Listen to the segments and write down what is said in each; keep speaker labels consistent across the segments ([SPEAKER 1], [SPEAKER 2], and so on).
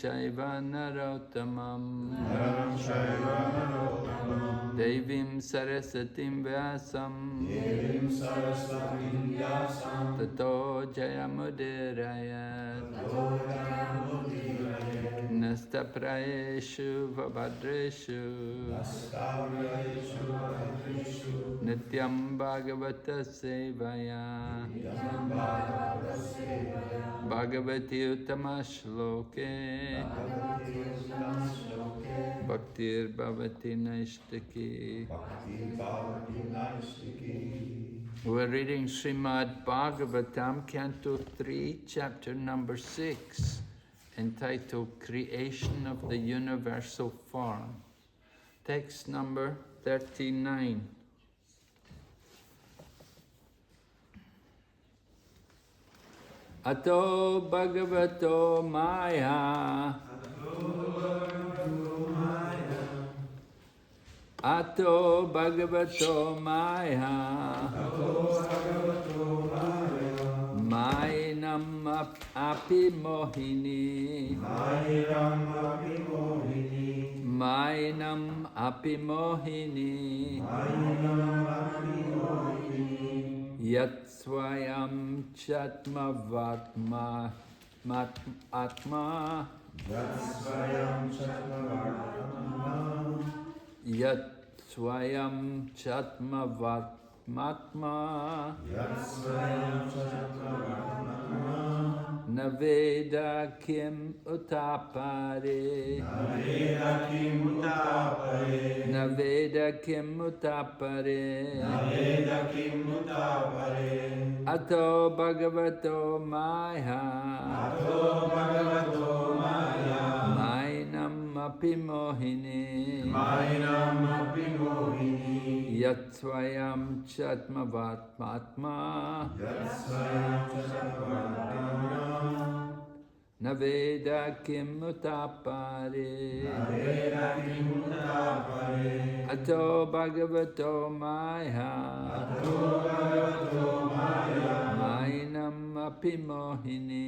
[SPEAKER 1] Shaiva Narottamam Devim Sarasatim Vyasam Tato Jayamudirayat Nastaprayeshu Vabhadreshu Nityam Bhagavata Sevaya Bhagavati Uttama Shloke Bhaktir Bhavati Naistaki. We're reading Srimad Bhagavatam, Canto 3, Chapter number 6, entitled Creation of the Universal Form. Text number 39. Ato Bhagavato Maya Ato Bhagavato Maya Mainam api mohini Mainam api mohini Yat swayam chatma vatma atma Yat swayam chatma vatmatma Naveda kim utapare Naveda kim utapare Ato Bhagavato Maya Mainam api mohini Yat swayam chatma vatmatma Naveda kim utapare Ato Bhagavato Maya Mainam api mohini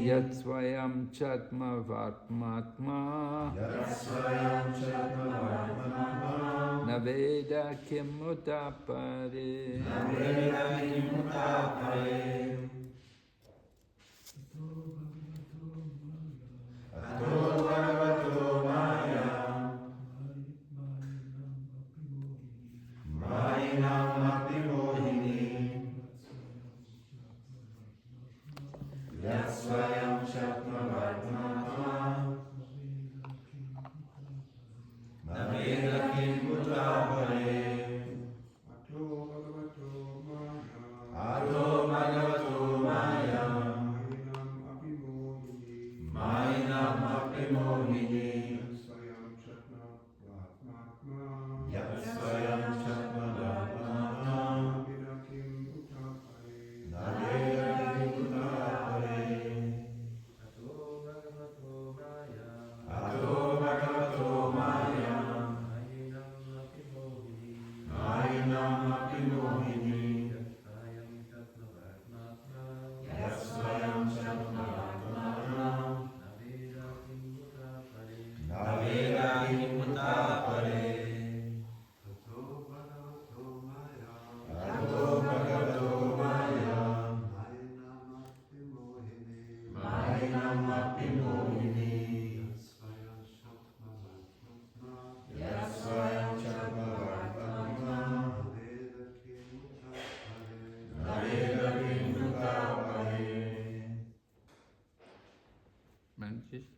[SPEAKER 1] Yat swayam chatma vatmatma Naveda kim utapare
[SPEAKER 2] Ato Bhagavato Maya Mainam api mohini Yat swayam chatma vatmatma Naveda kim utapare Ato Bhagavato Maya Mainam api mohini Yat swayam chatma vatmatma Naveda kim utapare Ato Bhagavato Maya Mainam api mohini Yat swayam chatma vatmatma Naveda kim utapare Ato Bhagavato Maya Mainam api mohini Yat swayam chatma vatmatma Naveda kim utapare
[SPEAKER 1] Manchis?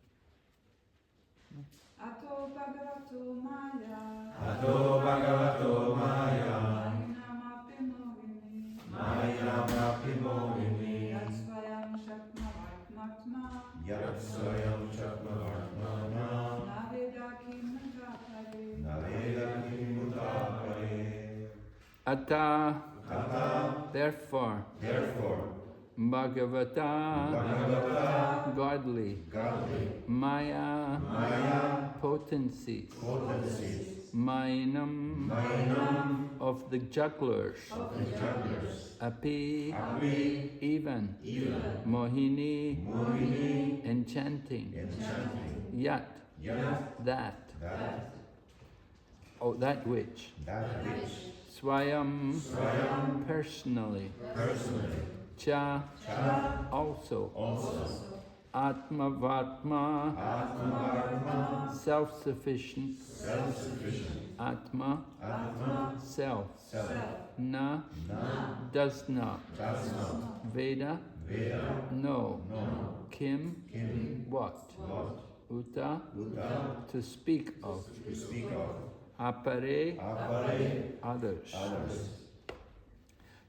[SPEAKER 3] Ato Bhagavato Maya
[SPEAKER 2] Ato Bhagavato Maya
[SPEAKER 3] Mainam api mohini Yat swayam chatma vatmatma
[SPEAKER 2] Yat swayam chatma vatmatma
[SPEAKER 3] Naveda kim utapare
[SPEAKER 2] Naveda kim utapare
[SPEAKER 1] Ata,
[SPEAKER 2] Ata
[SPEAKER 1] therefore, Bhagavata, godly, Maya, potencies, Mainam, of the jugglers, api, even, mohini, enchanting, yat, that, oh, that which, swayam, personally, cha, also, atma-vatma, self-sufficient, atma, self, na, does not, veda, no, kim, what, uta, to speak of, apare, others.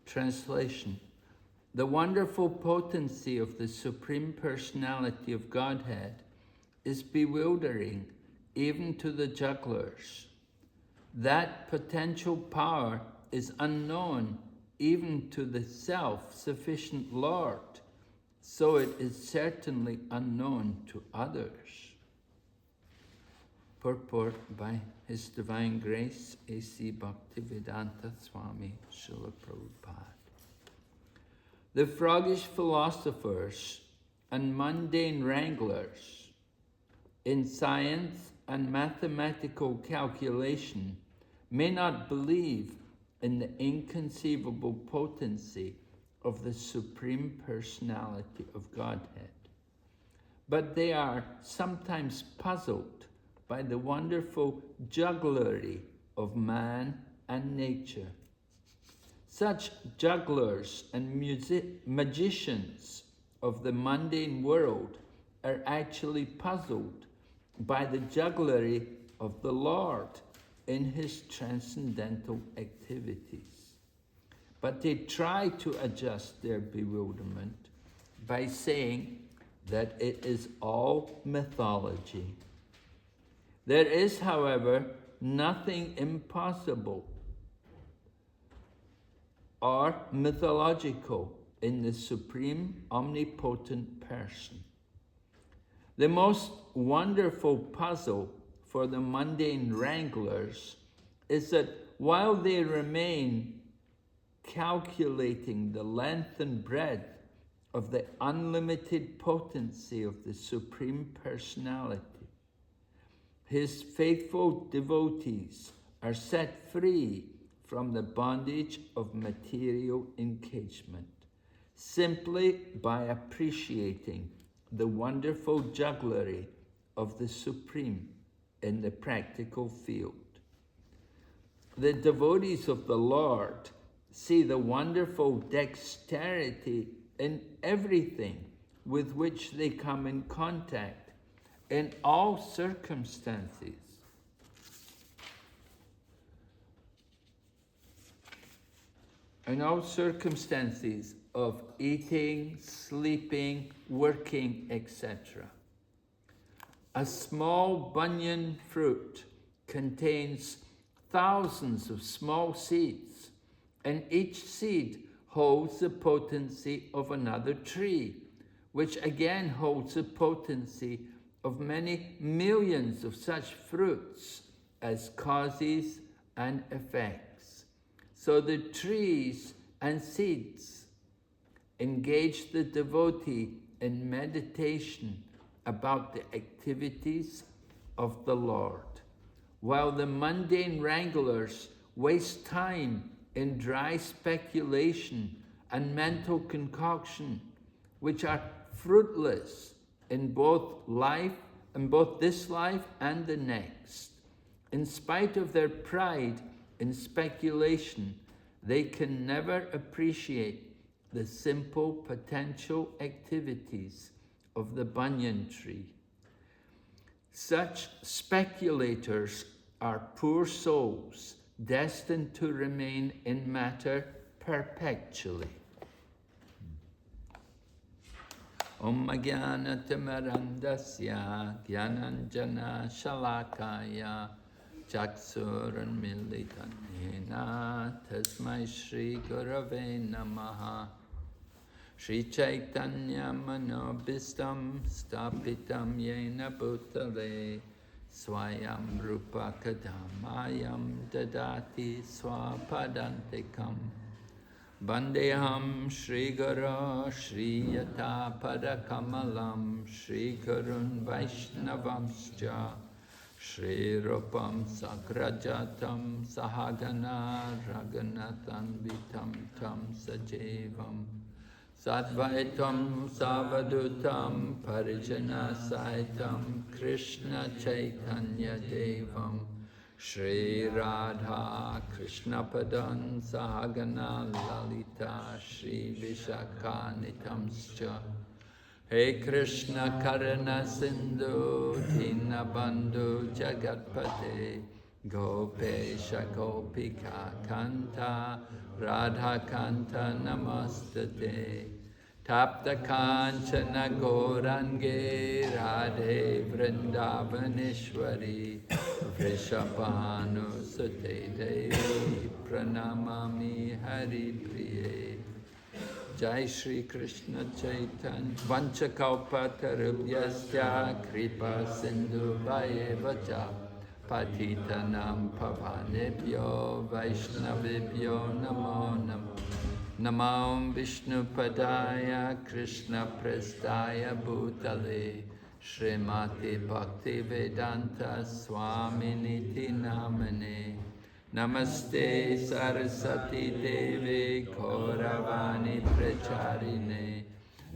[SPEAKER 1] Translation. The wonderful potency of the Supreme Personality of Godhead is bewildering even to the jugglers. That potential power is unknown even to the self-sufficient Lord, so it is certainly unknown to others. Purport by His Divine Grace, A.C. Bhaktivedanta Swami Srila Prabhupada. The froggish philosophers and mundane wranglers in science and mathematical calculation may not believe in the inconceivable potency of the Supreme Personality of Godhead, but they are sometimes puzzled by the wonderful jugglery of man and nature. Such jugglers and magicians of the mundane world are actually puzzled by the jugglery of the Lord in His transcendental activities. But they try to adjust their bewilderment by saying that it is all mythology. There is, however, nothing impossible or mythological in the Supreme Omnipotent Person. The most wonderful puzzle for the mundane wranglers is that while they remain calculating the length and breadth of the unlimited potency of the Supreme Personality, His faithful devotees are set free from the bondage of material engagement, simply by appreciating the wonderful jugglery of the Supreme in the practical field. The devotees of the Lord see the wonderful dexterity in everything with which they come in contact in all circumstances. In all circumstances of eating, sleeping, working, etc. A small banyan fruit contains thousands of small seeds, and each seed holds the potency of another tree, which again holds the potency of many millions of such fruits as causes and effects. So the trees and seeds engage the devotee in meditation about the activities of the Lord, while the mundane wranglers waste time in dry speculation and mental concoction, which are fruitless in both this life and the next. In spite of their pride in speculation, they can never appreciate the simple potential activities of the banyan tree. Such speculators are poor souls destined to remain in matter perpetually. Om Jnana Timirandasya Jnananjana Shalakaya Chaksuranmilitan Yena Tasmai Shri Gurave Namaha Shri Chaitanya Manobhistam Stapitam Yena Bhutale Swayam Rupa Kadamayam Dadati Swapadantikam Bandeham Shri Guru Shri Yata Padakamalam Shri Gurun Vaishnavamscha Shri Rupam Sagrajatam Sahagana Raghunathan Vitam Tam Sajevam Sadvaitam Savadutam Parijana Saitam Krishna Chaitanya Devam Shri Radha Krishna Padan Sahagana Lalita Shri Vishakanitamscha He Krishna Karana Sindhu Dinabandhu Jagatpate Gopesha Gopika Kanta Radha Kanta Namastate Tapta Kanchana Gourange Radhe Vrindavaneshwari Vrishabhanu Sute Devi Pranamami Hari Priye Jai Shri Krishna Chaitanya Vanchakalpatarubhyasya Kripa Sindhu Vayevacha Patitanam Pavanebhyo Vaishnavibhyo Namo Namo Namo Vishnu Padaya Krishna Prestaya Bhutale Srimati Bhakti Vedanta Swaminiti Namane Namaste Saraswati Devi Gauravani Pracharine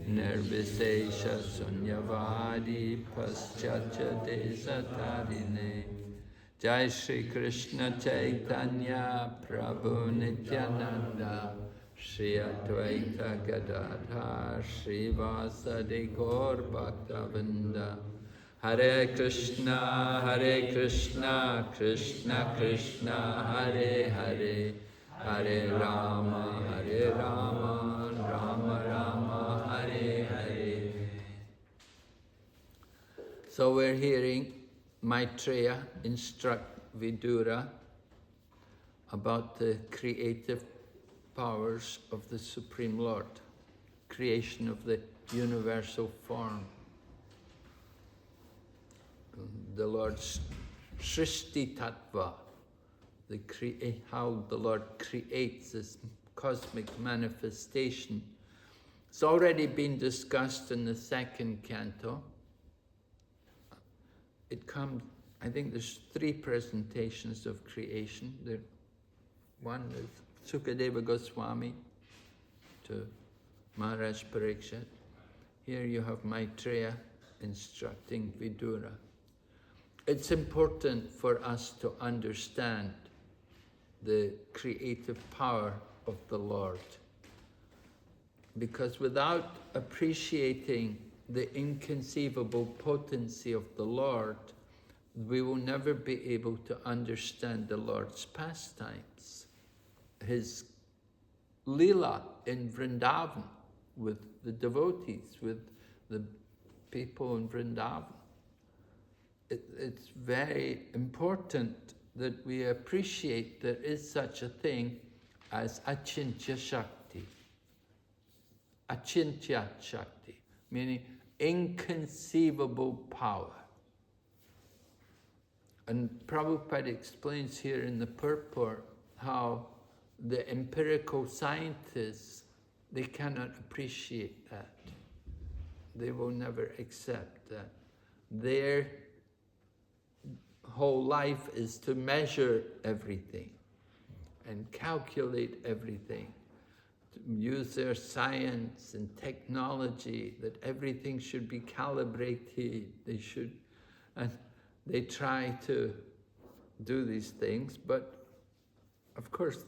[SPEAKER 1] Nirvisesha Sunyavadi Paschatya Desatarine Jai Shri Krishna Chaitanya Prabhu Nityananda Shri Advaita Gadadhar Shri Vasadi Gaur Bhaktavinda Hare Krishna, Krishna Krishna, Hare Hare, Hare Rama, Rama Rama, Hare Hare. So we're hearing Maitreya instruct Vidura about the creative powers of the Supreme Lord, creation of the universal form. The Lord's Srishti Tattva, how the Lord creates this cosmic manifestation. It's already been discussed in the second canto. It comes, I think there's 3 presentations of creation. One is Sukadeva Goswami to Maharaj Parikshit. Here you have Maitreya instructing Vidura. It's important for us to understand the creative power of the Lord, because without appreciating the inconceivable potency of the Lord, we will never be able to understand the Lord's pastimes. His lila in Vrindavan with the devotees, with the people in Vrindavan. It's very important that we appreciate there is such a thing as Achintya Shakti. Achintya Shakti, meaning inconceivable power. And Prabhupada explains here in the purport how the empirical scientists, they cannot appreciate that. They will never accept that. Their whole life is to measure everything and calculate everything, to use their science and technology, that everything should be calibrated, and they try to do these things, but of course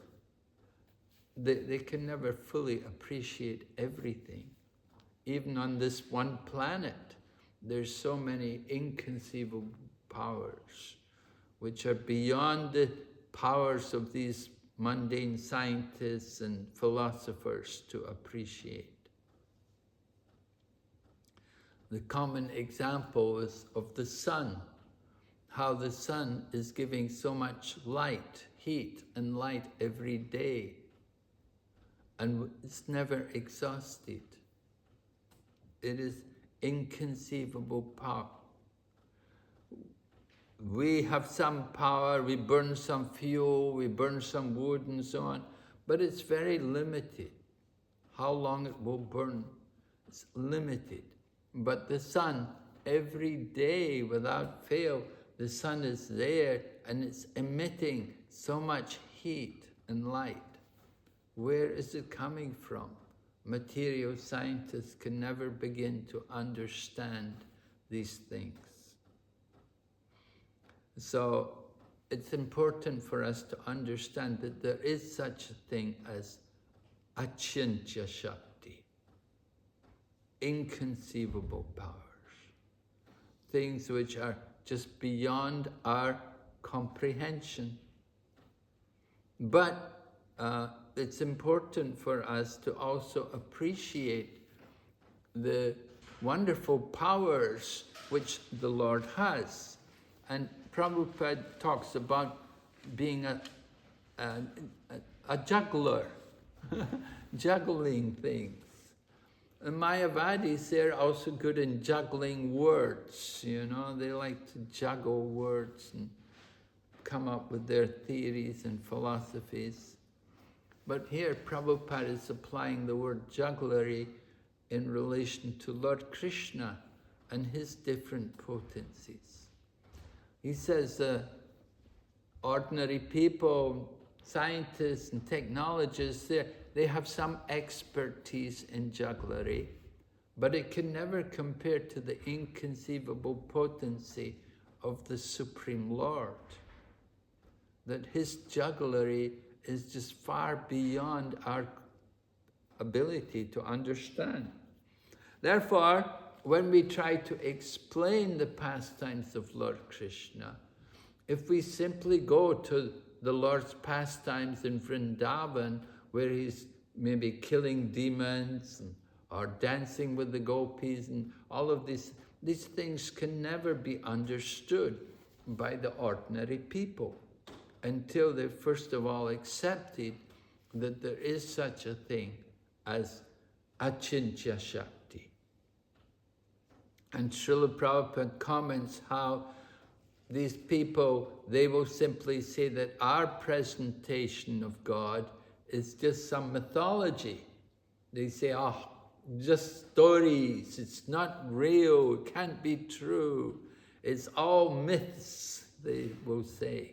[SPEAKER 1] they can never fully appreciate everything. Even on this one planet, there's so many inconceivable powers which are beyond the powers of these mundane scientists and philosophers to appreciate. The common example is of the sun, how the sun is giving so much light, heat and light every day, and it's never exhausted. It is inconceivable power. we have some power, we burn some fuel, we burn some wood and so on, but it's very limited. How long it will burn, it's limited. But the sun, every day without fail, the sun is there and it's emitting so much heat and light. Where is it coming from? Material scientists can never begin to understand these things. So it's important for us to understand that there is such a thing as Achintya Shakti, inconceivable powers, things which are just beyond our comprehension. But it's important for us to also appreciate the wonderful powers which the Lord has. And Prabhupada talks about being a juggler, juggling things. And Mayavadis, they're also good in juggling words, you know, they like to juggle words and come up with their theories and philosophies. But here Prabhupada is applying the word jugglery in relation to Lord Krishna and his different potencies. He says ordinary people, scientists and technologists, they have some expertise in jugglery, but it can never compare to the inconceivable potency of the Supreme Lord. That his jugglery is just far beyond our ability to understand. Therefore, when we try to explain the pastimes of Lord Krishna, if we simply go to the Lord's pastimes in Vrindavan, where he's maybe killing demons or dancing with the gopis, and all of these things can never be understood by the ordinary people until they first of all accepted that there is such a thing as Achintya Shakti. And Srila Prabhupada comments how these people, they will simply say that our presentation of God is just some mythology. They say, oh, just stories, it's not real, it can't be true, it's all myths, they will say.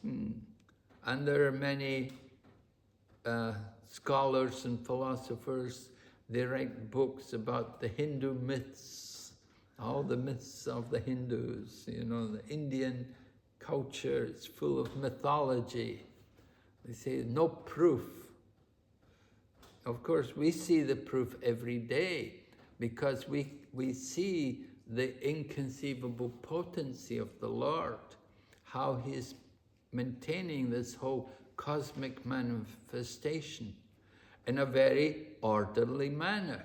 [SPEAKER 1] And there are many scholars and philosophers, they write books about the Hindu myths, all the myths of the Hindus, you know, the Indian culture is full of mythology. They say no proof. Of course, we see the proof every day because we see the inconceivable potency of the Lord, how he is maintaining this whole cosmic manifestation in a very orderly manner.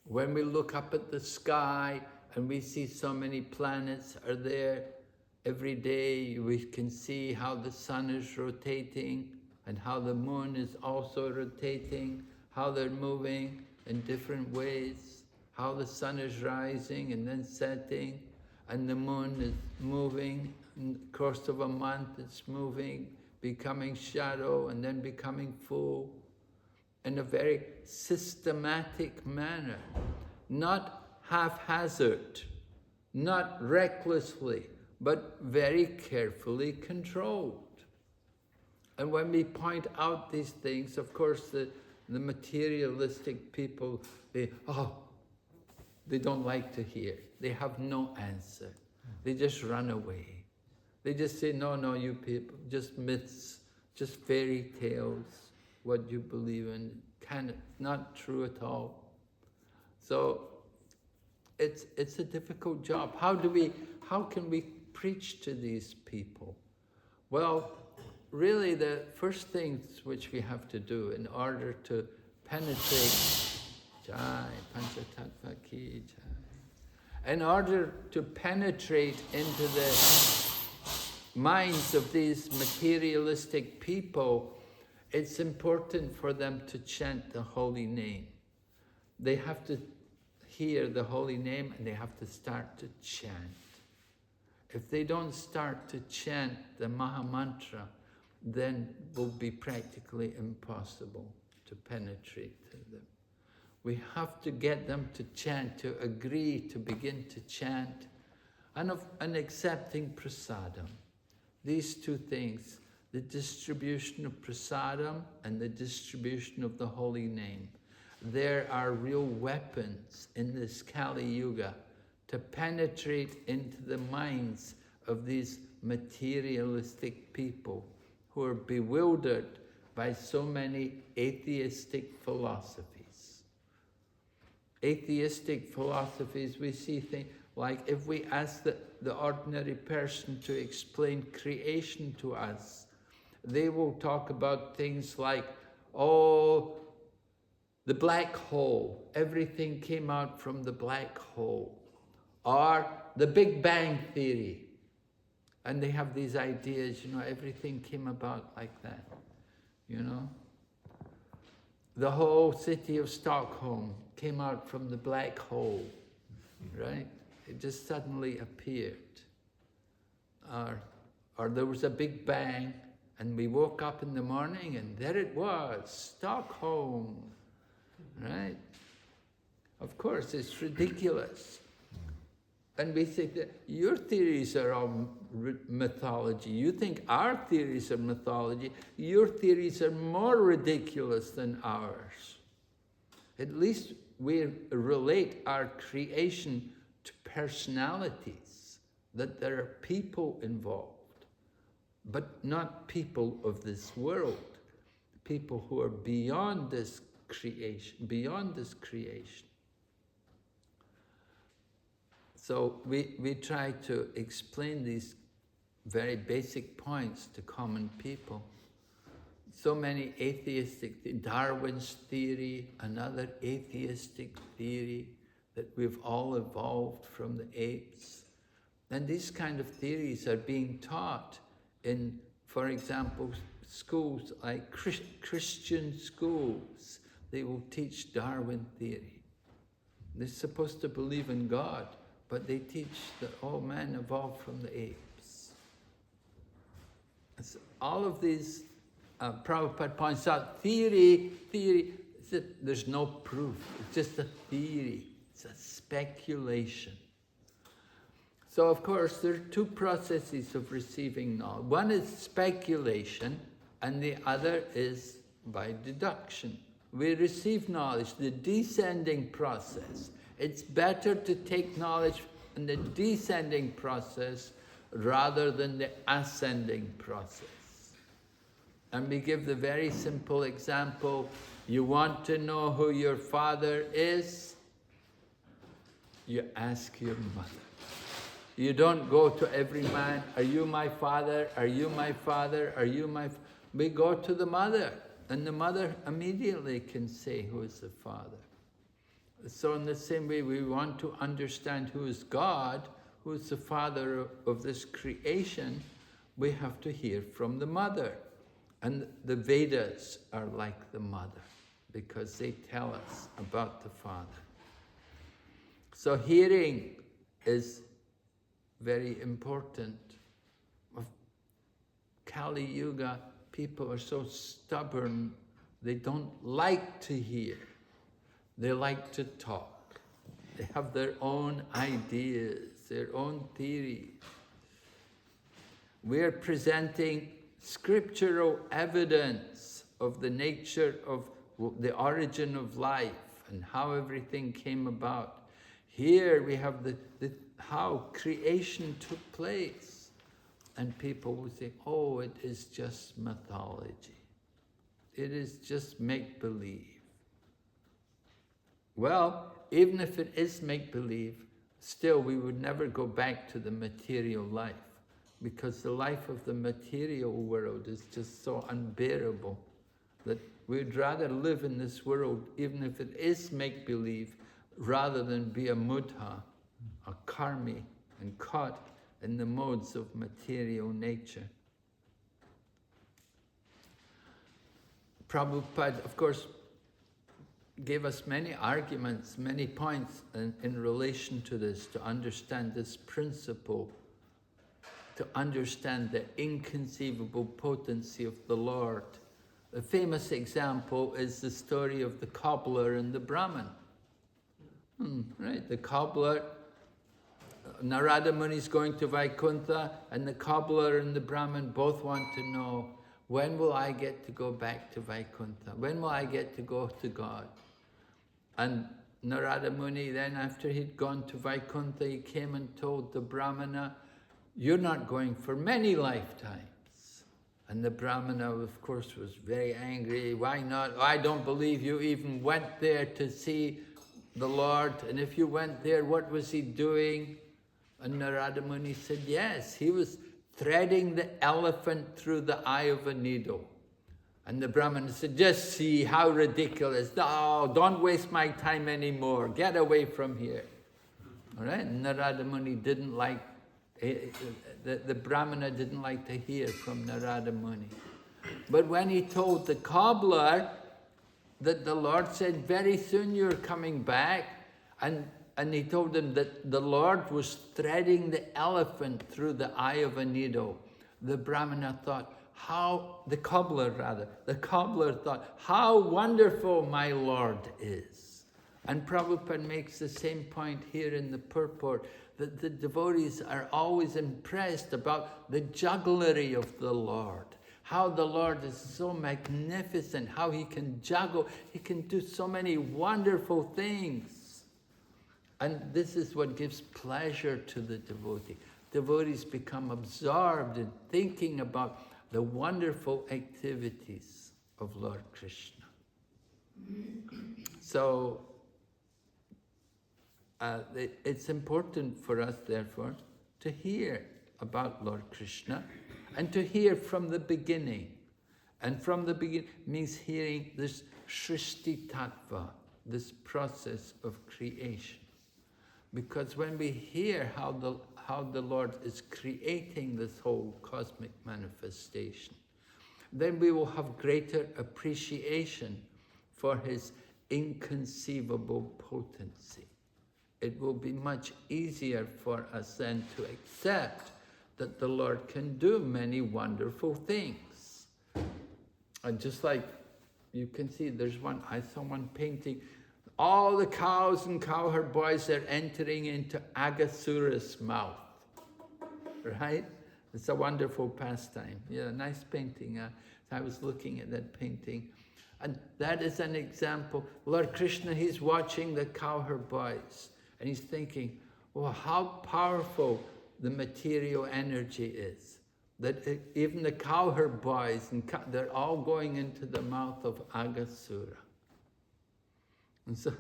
[SPEAKER 1] When we look up at the sky and we see so many planets are there, every day we can see how the sun is rotating and how the moon is also rotating, how they're moving in different ways, how the sun is rising and then setting, and the moon is moving. In the course of a month, it's moving, becoming shadow and then becoming full, in a very systematic manner, not haphazard, not recklessly, but very carefully controlled. And when we point out these things, of course, the materialistic people, they don't like to hear. They have no answer. They just run away. They just say, no, you people, just myths, just fairy tales, what you believe in, not true at all. So it's a difficult job. How can we preach to these people? Well, really the first things which we have to do in order to penetrate, Jai, Panchatattva ki Jai, in order to penetrate into the minds of these materialistic people, it's important for them to chant the holy name. They have to hear the holy name and they have to start to chant. If they don't start to chant the Mahamantra, then it will be practically impossible to penetrate to them. We have to get them to chant, to agree to begin to chant, and accepting prasadam. These two things, the distribution of prasadam and the distribution of the holy name, there are real weapons in this Kali Yuga to penetrate into the minds of these materialistic people who are bewildered by so many atheistic philosophies. Atheistic philosophies, we see things like if we ask the ordinary person to explain creation to us, they will talk about things like, oh, the black hole, everything came out from the black hole, or the Big Bang Theory. And they have these ideas, you know, everything came about like that, you know. The whole city of Stockholm came out from the black hole, right? It just suddenly appeared. Or there was a big bang, and we woke up in the morning, and there it was, Stockholm, right? Of course, it's ridiculous. And we say that your theories are all mythology. You think our theories are mythology. Your theories are more ridiculous than ours. At least we relate our creation to personalities, that there are people involved, but not people of this world, people who are beyond this creation, So we try to explain these very basic points to common people. So many atheistic, Darwin's theory, another atheistic theory, that we've all evolved from the apes. And these kind of theories are being taught in, for example, schools like Christian schools. They will teach Darwin theory. They're supposed to believe in God, but they teach that all men evolved from the apes. So all of these, Prabhupada points out, theory, there's no proof. It's just a theory. It's a speculation. So of course, there are two processes of receiving knowledge. One is speculation, and the other is by deduction. We receive knowledge, the descending process. It's better to take knowledge in the descending process rather than the ascending process. And we give the very simple example, you want to know who your father is? You ask your mother. You don't go to every man, are you my father? Are you my father? Are you my... We go to the mother, and the mother immediately can say who is the father. So in the same way, we want to understand who is God, who is the father of this creation, we have to hear from the mother. And the Vedas are like the mother, because they tell us about the father. So hearing is very important. Of Kali Yuga, people are so stubborn, they don't like to hear. They like to talk. They have their own ideas, their own theories. We are presenting scriptural evidence of the nature of the origin of life and how everything came about. Here we have how creation took place. And people will say, oh, it is just mythology. It is just make-believe. Well, even if it is make-believe, still we would never go back to the material life, because the life of the material world is just so unbearable that we'd rather live in this world, even if it is make-believe, rather than be a mudha, a karmi, and caught in the modes of material nature. Prabhupada, of course, gave us many arguments, many points in relation to this, to understand this principle to understand the inconceivable potency of the Lord. The famous example is the story of the cobbler and the Brahmin. Right, the cobbler, Narada Muni is going to Vaikuntha, and the cobbler and the Brahmin both want to know, when will I get to go back to Vaikuntha? When will I get to go to God? And Narada Muni, then after he'd gone to Vaikuntha, he came and told the Brahmana, you're not going for many lifetimes. And the Brahmana, of course, was very angry. Why not? I don't believe you even went there to see the Lord. And if you went there, what was he doing? And Narada Muni said, yes, he was threading the elephant through the eye of a needle. And the Brahmana said, just see how ridiculous. Oh, don't waste my time anymore. Get away from here. All right? And Narada Muni didn't like, the Brahmana didn't like to hear from Narada Muni. But when he told the cobbler that the Lord said, very soon you're coming back, and he told him that the Lord was threading the elephant through the eye of a needle, the Brahmana thought, the cobbler thought, how wonderful my Lord is. And Prabhupada makes the same point here in the purport, that the devotees are always impressed about the jugglery of the Lord. How the Lord is so magnificent, how he can juggle, he can do so many wonderful things. And this is what gives pleasure to the devotee. Devotees become absorbed in thinking about the wonderful activities of Lord Krishna. So, it's important for us, therefore, to hear about Lord Krishna and to hear from the beginning. And from the beginning means hearing this Shrishti Tattva, this process of creation. Because when we hear how the Lord is creating this whole cosmic manifestation, then we will have greater appreciation for his inconceivable potency. It will be much easier for us then to accept that the Lord can do many wonderful things. And just like you can see, I saw one painting, all the cows and cowherd boys are entering into Aghasura's mouth, right? It's a wonderful pastime. Yeah, nice painting. I was looking at that painting. And that is an example. Lord Krishna, he's watching the cowherd boys. And he's thinking, oh, how powerful the material energy is. That even the cowherd boys, they're all going into the mouth of Aghasura. And so,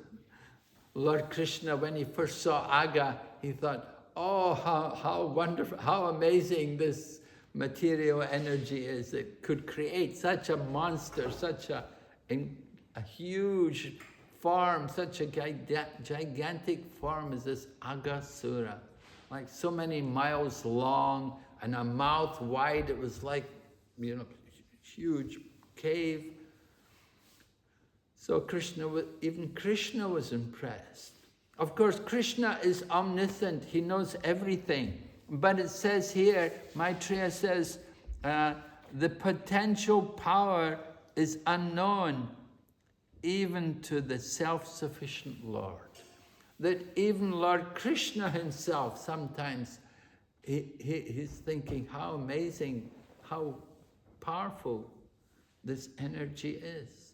[SPEAKER 1] Lord Krishna, when he first saw Agha, he thought, oh, how wonderful, how amazing this material energy is. It could create such a monster, such a huge form, such a gigantic form as this Aghasura. Like so many miles long and a mouth wide. It was like, huge cave. So even Krishna was impressed. Of course, Krishna is omniscient. He knows everything. But it says here, Maitreya says, the potential power is unknown even to the self-sufficient Lord. That even Lord Krishna himself, sometimes he's thinking how amazing, how powerful this energy is.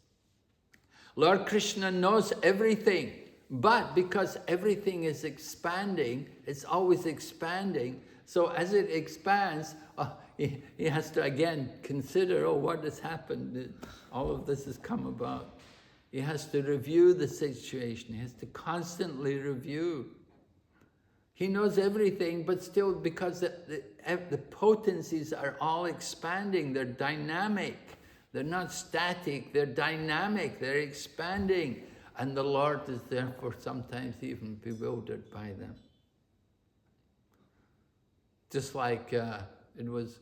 [SPEAKER 1] Lord Krishna knows everything, but because everything is expanding, it's always expanding, so as it expands, he has to again consider, what has happened? All of this has come about. He has to review the situation. He has to constantly review. He knows everything, but still, because the potencies are all expanding, they're dynamic. They're not static, they're dynamic, they're expanding. And the Lord is therefore sometimes even bewildered by them. Just like it was,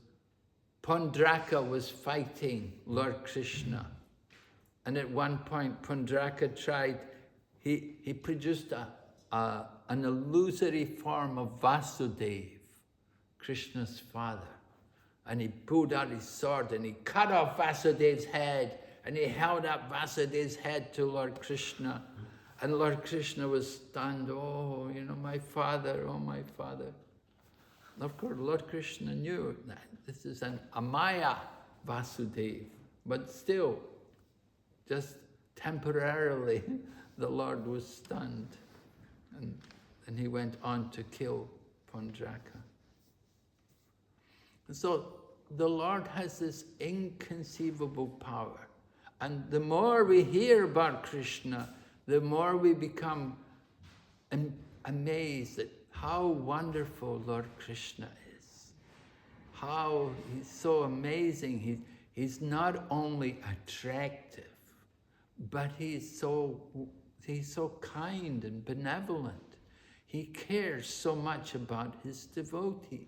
[SPEAKER 1] Pundraka was fighting Lord Krishna. And at one point, Pundraka tried, he produced an illusory form of Vasudeva. Krishna's father. And he pulled out his sword and he cut off Vasudev's head and he held up Vasudev's head to Lord Krishna. And Lord Krishna was stunned. Oh, you know, my father, oh my father. And of course, Lord Krishna knew that this is an Amaya Vasudeva. But still, just temporarily, the Lord was stunned. And he went on to kill Pondraka. So the Lord has this inconceivable power. And the more we hear about Krishna, the more we become amazed at how wonderful Lord Krishna is. How he's so amazing. He's not only attractive, but he's so kind and benevolent. He cares so much about his devotees.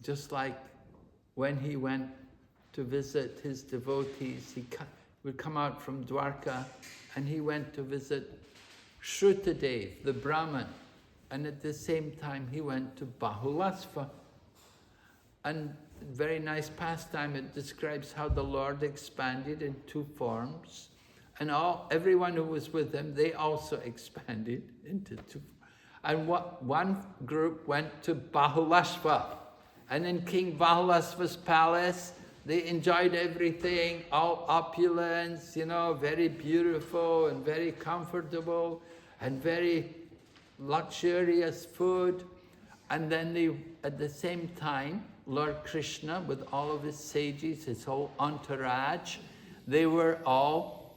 [SPEAKER 1] Just like when he went to visit his devotees, he would come out from Dwarka and he went to visit Shrutadev, the Brahmin, and at the same time he went to Bahulasva. And very nice pastime, it describes how the Lord expanded in two forms, and everyone who was with him, they also expanded into two. And one group went to Bahulasva, and in King Bahulasva's palace, they enjoyed everything, all opulence, you know, very beautiful and very comfortable and very luxurious food. And then at the same time, Lord Krishna, with all of his sages, his whole entourage, they were all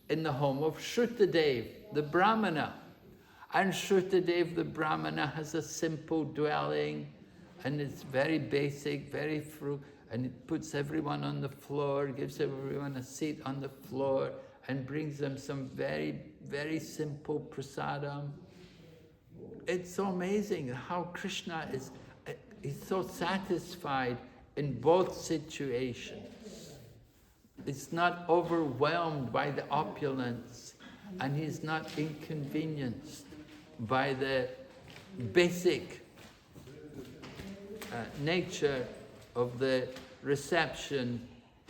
[SPEAKER 1] in the home of Shrutadev, the Brahmana. And Shrutadev, the Brahmana, has a simple dwelling, and it's very basic, very frugal. And it puts everyone on the floor, gives everyone a seat on the floor, and brings them some very, very simple prasadam. It's so amazing how Krishna he's so satisfied in both situations. He's not overwhelmed by the opulence, and he's not inconvenienced by the basic nature of the reception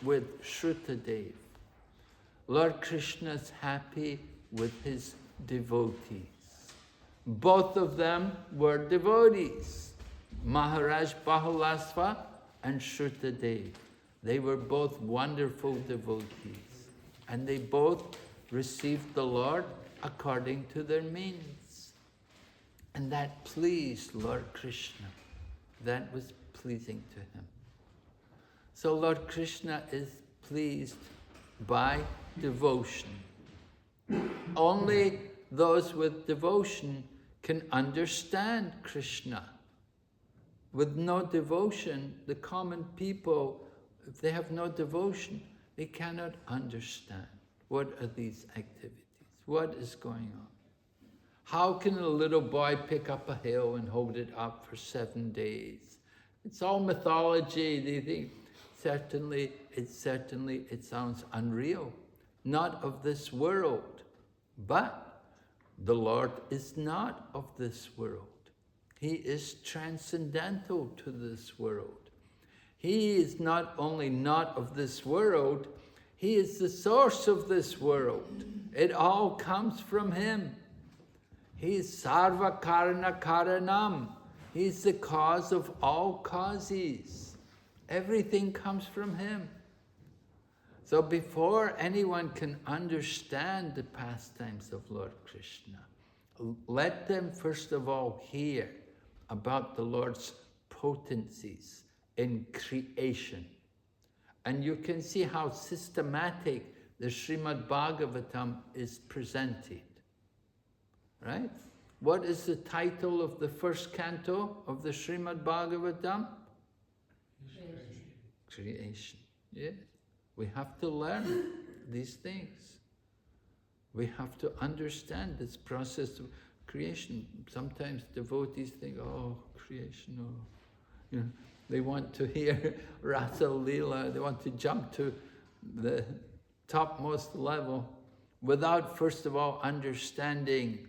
[SPEAKER 1] with Shrutadev. Lord Krishna's happy with his devotees. Both of them were devotees, Maharaj Bahulasva and Shrutadev. They were both wonderful devotees, and they both received the Lord according to their means. And that pleased Lord Krishna. That was pleasing to him. So Lord Krishna is pleased by devotion. Only those with devotion can understand Krishna. With no devotion, the common people, if they have no devotion, they cannot understand what are these activities, what is going on. How can a little boy pick up a hill and hold it up for 7 days? It's all mythology. They think it sounds unreal, not of this world. But the Lord is not of this world. He is transcendental to this world. He is not only not of this world, he is the source of this world. It all comes from him. He is sarva karana karanam. He's the cause of all causes. Everything comes from him. So before anyone can understand the pastimes of Lord Krishna, let them first of all hear about the Lord's potencies in creation. And you can see how systematic the Srimad Bhagavatam is presented. Right? What is the title of the first canto of the Srimad Bhagavatam? Creation. Yeah. We have to learn these things. We have to understand this process of creation. Sometimes devotees think, oh, creation, oh. You know, they want to hear Rasa Leela, they want to jump to the topmost level without first of all understanding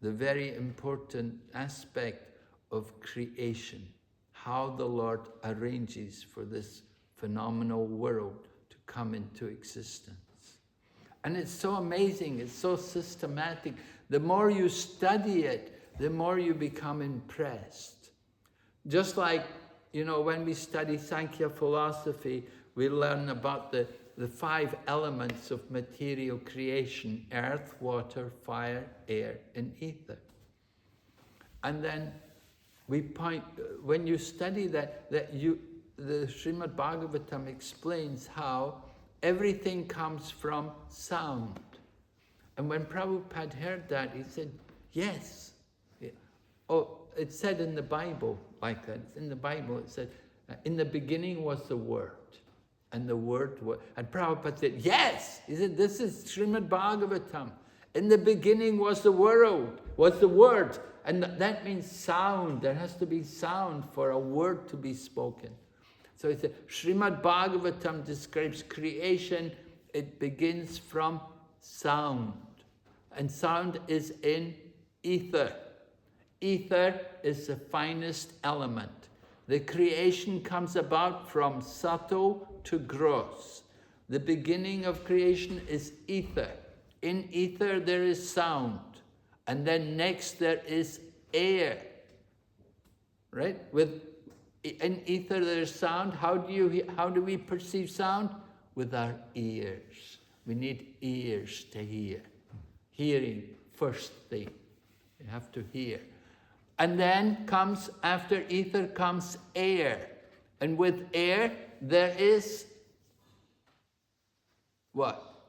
[SPEAKER 1] the very important aspect of creation, how the Lord arranges for this phenomenal world to come into existence. And it's so amazing, it's so systematic. The more you study it, the more you become impressed. Just like, you know, when we study Sankhya philosophy, we learn about the 5 elements of material creation: earth, water, fire, air, and ether. And then we point, when you study that, the Srimad Bhagavatam explains how everything comes from sound. And when Prabhupada heard that, he said, yes. Oh, it's said in the Bible like that. In the Bible it said, in the beginning was the Word. And the Word was, and Prabhupada said, yes! He said, this is Srimad Bhagavatam. In the beginning was the world, was the Word. And that means sound. There has to be sound for a word to be spoken. So he said, Srimad Bhagavatam describes creation. It begins from sound. And sound is in ether. Ether is the finest element. The creation comes about from subtle to gross. The beginning of creation is ether. In ether there is sound. And then next there is air. Right? In ether there is sound. How do we perceive sound? With our ears. We need ears to hear. Hearing, first thing. You have to hear. And then comes, after ether comes air. And with air, there is what?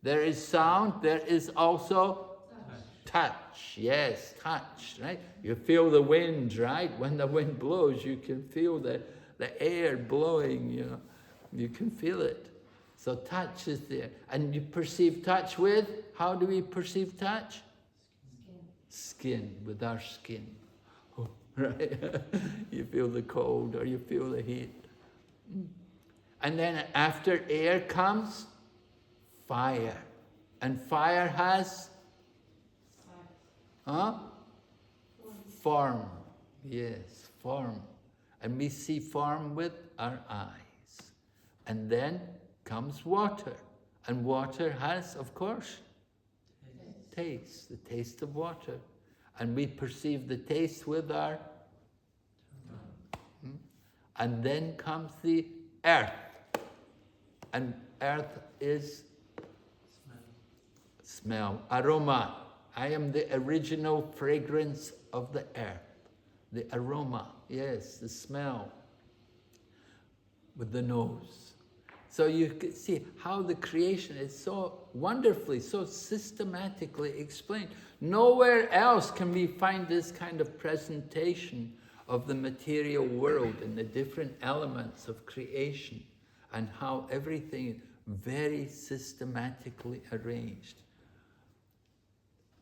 [SPEAKER 1] There is sound, there is also touch. Yes, touch, right? You feel the wind, right? When the wind blows, you can feel the air blowing, you know. You can feel it. So touch is there. And you perceive touch with, how do we perceive touch? Skin, with our skin. Oh, right? You feel the cold or you feel the heat. And then after air comes fire. And fire has form. Yes, form. And we see form with our eyes. And then comes water. And water has, of course, taste, the taste of water. And we perceive the taste with our tongue. And then comes the earth. And earth is smell, aroma. I am the original fragrance of the earth. The aroma, yes, the smell with the nose. So you can see how the creation is so wonderfully, so systematically explained. Nowhere else can we find this kind of presentation of the material world and the different elements of creation and how everything is very systematically arranged.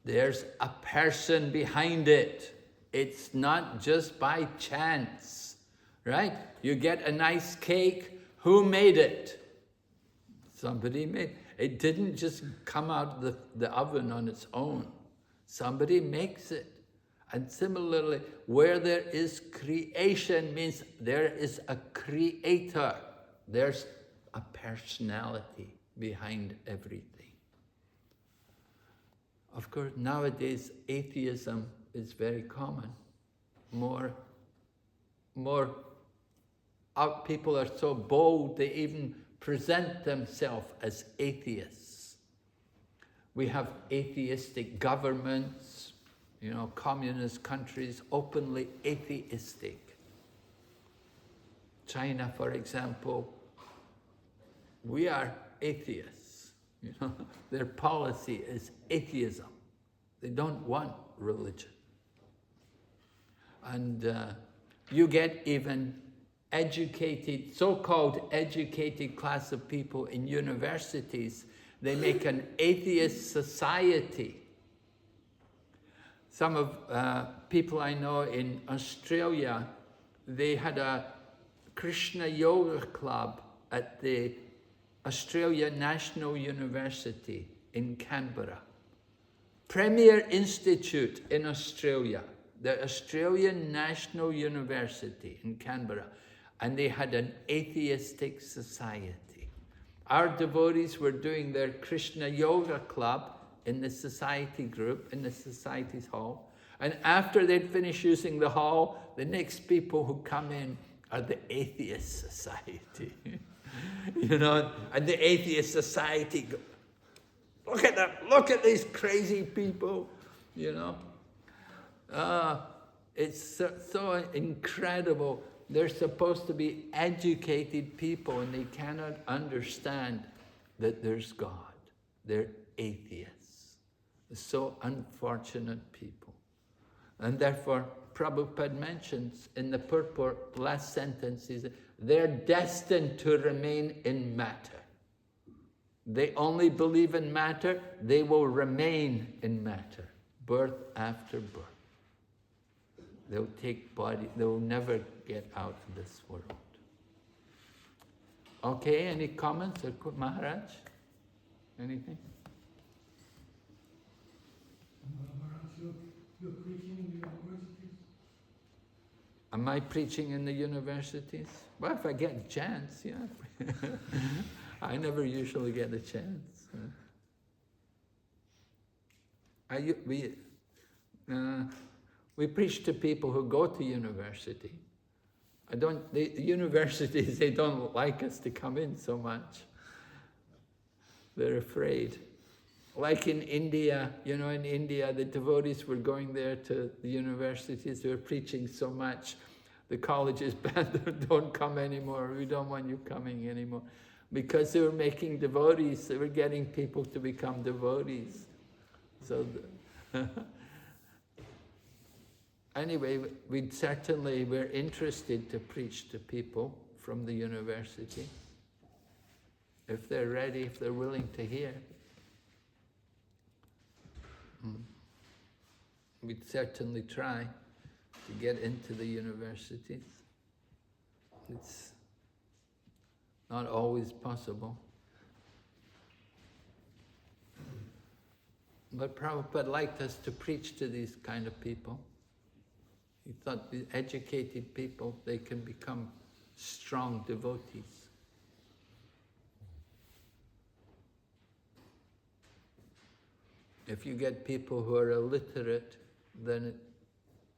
[SPEAKER 1] There's a person behind it. It's not just by chance, right? You get a nice cake. Who made it? Somebody made it. It didn't just come out of the oven on its own. Somebody makes it. And similarly, where there is creation means there is a creator. There's a personality behind everything. Of course, nowadays, atheism is very common. People are so bold, they even present themselves as atheists. We have atheistic governments, you know, communist countries, openly atheistic. China, for example, we are atheists. You know, their policy is atheism. They don't want religion. And you get even educated, so-called educated class of people in universities. They make an atheist society. Some of people I know in Australia, they had a Krishna Yoga Club at the Australia National University in Canberra. Premier institute in Australia. the Australian National University in Canberra, and they had an atheistic society. Our devotees were doing their Krishna Yoga Club in the society group, in the society's hall. And after they'd finished using the hall, the next people who come in are the atheist society. You know, and the atheist society go, look at them, look at these crazy people, you know. It's so incredible. They're supposed to be educated people and they cannot understand that there's God. They're atheists. So unfortunate people. And therefore, Prabhupada mentions in the purport, last sentence, is they're destined to remain in matter. They only believe in matter, they will remain in matter, birth after birth. They'll take body, they'll never get out of this world. Okay, any comments, Maharaj? Anything?
[SPEAKER 4] Maharaj, you're preaching in the universities?
[SPEAKER 1] Am I preaching in the universities? Well, if I get a chance, yeah. I never usually get a chance. We preach to people who go to university. The universities, they don't like us to come in so much. They're afraid. Like in India, you know, in India, the devotees were going there to the universities, they were preaching so much. The colleges banned them, don't come anymore, we don't want you coming anymore. Because they were making devotees, they were getting people to become devotees. So, anyway, we're interested to preach to people from the university. If they're ready, if they're willing to hear. We'd certainly try to get into the universities. It's not always possible. But Prabhupada liked us to preach to these kind of people. He thought the educated people, they can become strong devotees. If you get people who are illiterate, then,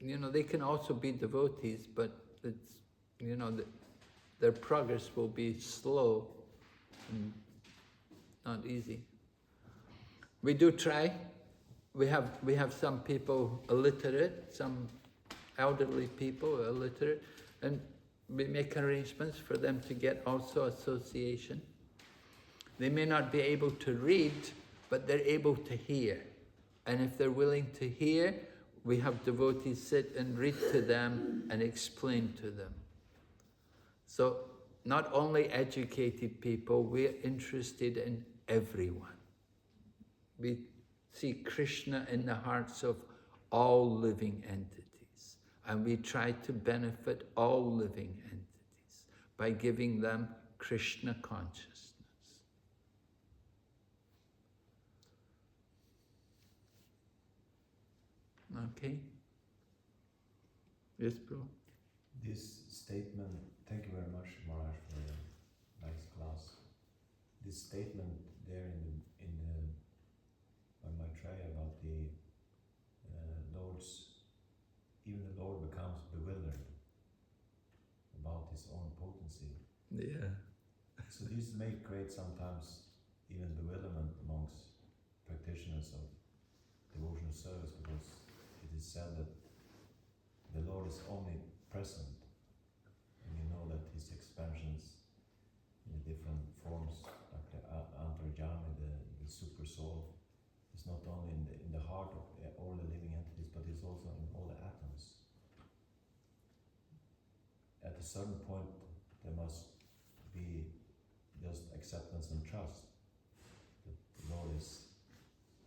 [SPEAKER 1] you know, they can also be devotees, but it's, you know, their progress will be slow and not easy. We do try. We have some people illiterate, some elderly people illiterate, and we make arrangements for them to get also association. They may not be able to read, but they're able to hear. And if they're willing to hear, we have devotees sit and read to them and explain to them. So not only educated people, we're interested in everyone. We see Krishna in the hearts of all living entities. And we try to benefit all living entities by giving them Krishna consciousness. Okay? Yes, bro?
[SPEAKER 2] This statement, thank you very much, Maharaj, for a nice class. This statement there in on my tray about the Lord's, even the Lord becomes bewildered about his own potency.
[SPEAKER 1] Yeah.
[SPEAKER 2] So this may create sometimes even bewilderment amongst practitioners of devotional service, because it is said that the Lord is omnipresent, and you know that his expansions in the different forms, like the Antarjami, the super soul, is not only in the heart of all the living entities, but it's also in all the atoms. At a certain point, there must be just acceptance and trust that the Lord is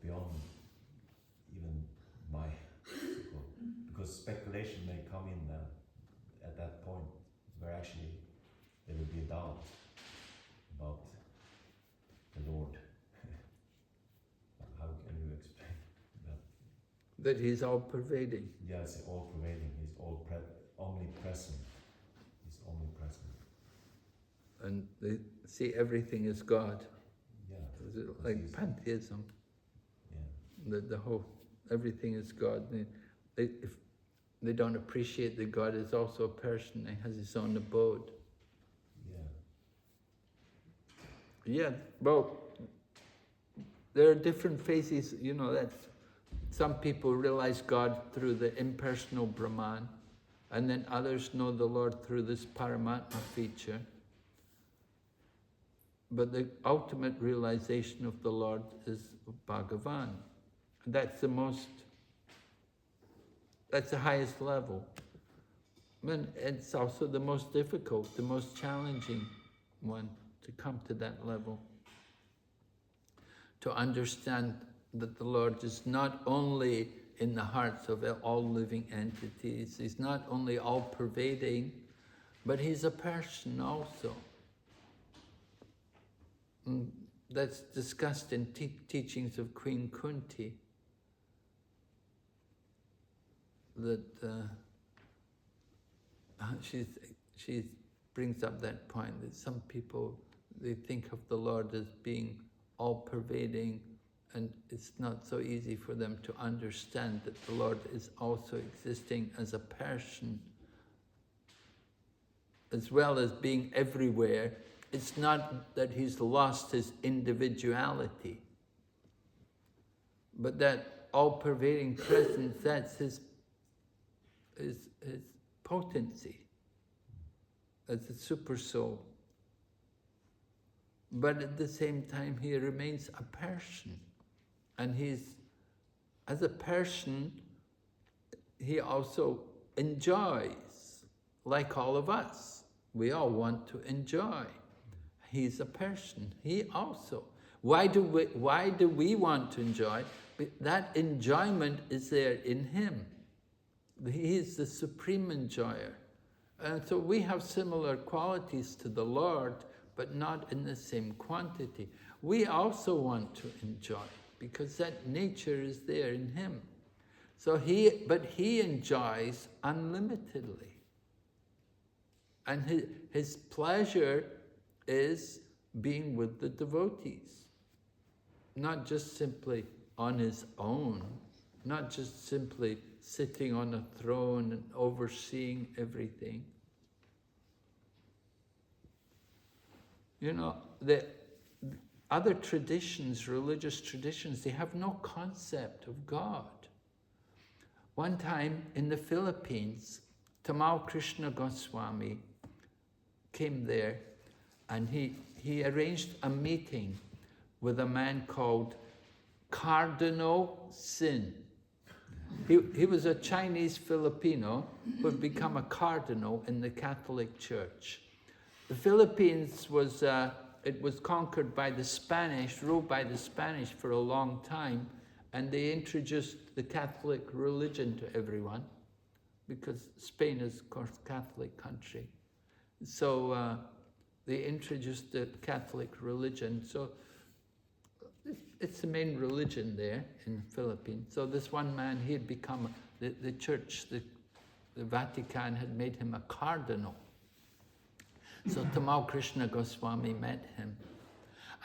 [SPEAKER 2] beyond even my, because speculation may come in at that point, where actually there will be a doubt about the Lord. How can you explain that?
[SPEAKER 1] That He's all-pervading.
[SPEAKER 2] Yes, all-pervading. He's omnipresent. He's omnipresent.
[SPEAKER 1] And they see everything as God.
[SPEAKER 2] Yeah.
[SPEAKER 1] Is it like pantheism?
[SPEAKER 2] Yeah.
[SPEAKER 1] The whole, everything is God. If they don't appreciate that God is also a person, He has His own abode.
[SPEAKER 2] Yeah.
[SPEAKER 1] Yeah, well, there are different phases, you know, that some people realize God through the impersonal Brahman, and then others know the Lord through this Paramatma feature. But the ultimate realization of the Lord is Bhagavan. And that's the highest level. I mean, it's also the most difficult, the most challenging one to come to that level. To understand that the Lord is not only in the hearts of all living entities, He's not only all-pervading, but He's a person also. That's discussed in teachings of Queen Kunti. That she brings up that point that some people, they think of the Lord as being all-pervading, and it's not so easy for them to understand that the Lord is also existing as a person, as well as being everywhere. It's not that He's lost His individuality, but that all-pervading presence, that's His potency as a super soul. But at the same time, He remains a person. And as a person, He also enjoys, like all of us. We all want to enjoy. He's a person. He also. Why do we want to enjoy? That enjoyment is there in Him. He is the supreme enjoyer. And so we have similar qualities to the Lord, but not in the same quantity. We also want to enjoy, because that nature is there in Him. So but He enjoys unlimitedly. And his pleasure is being with the devotees. Not just simply on His own, not just simply sitting on a throne and overseeing everything. You know, the other traditions, religious traditions, they have no concept of God. One time in the Philippines, Tamal Krishna Goswami came there, and he arranged a meeting with a man called Cardinal Sin. He was a Chinese Filipino who had become a cardinal in the Catholic Church. The Philippines was conquered by the Spanish, ruled by the Spanish for a long time, and they introduced the Catholic religion to everyone, because Spain is, of course, a Catholic country. So they introduced the Catholic religion. So it's the main religion there in the Philippines. So this one man, he had become, the church, the Vatican had made him a cardinal. So Tamal Krishna Goswami met him.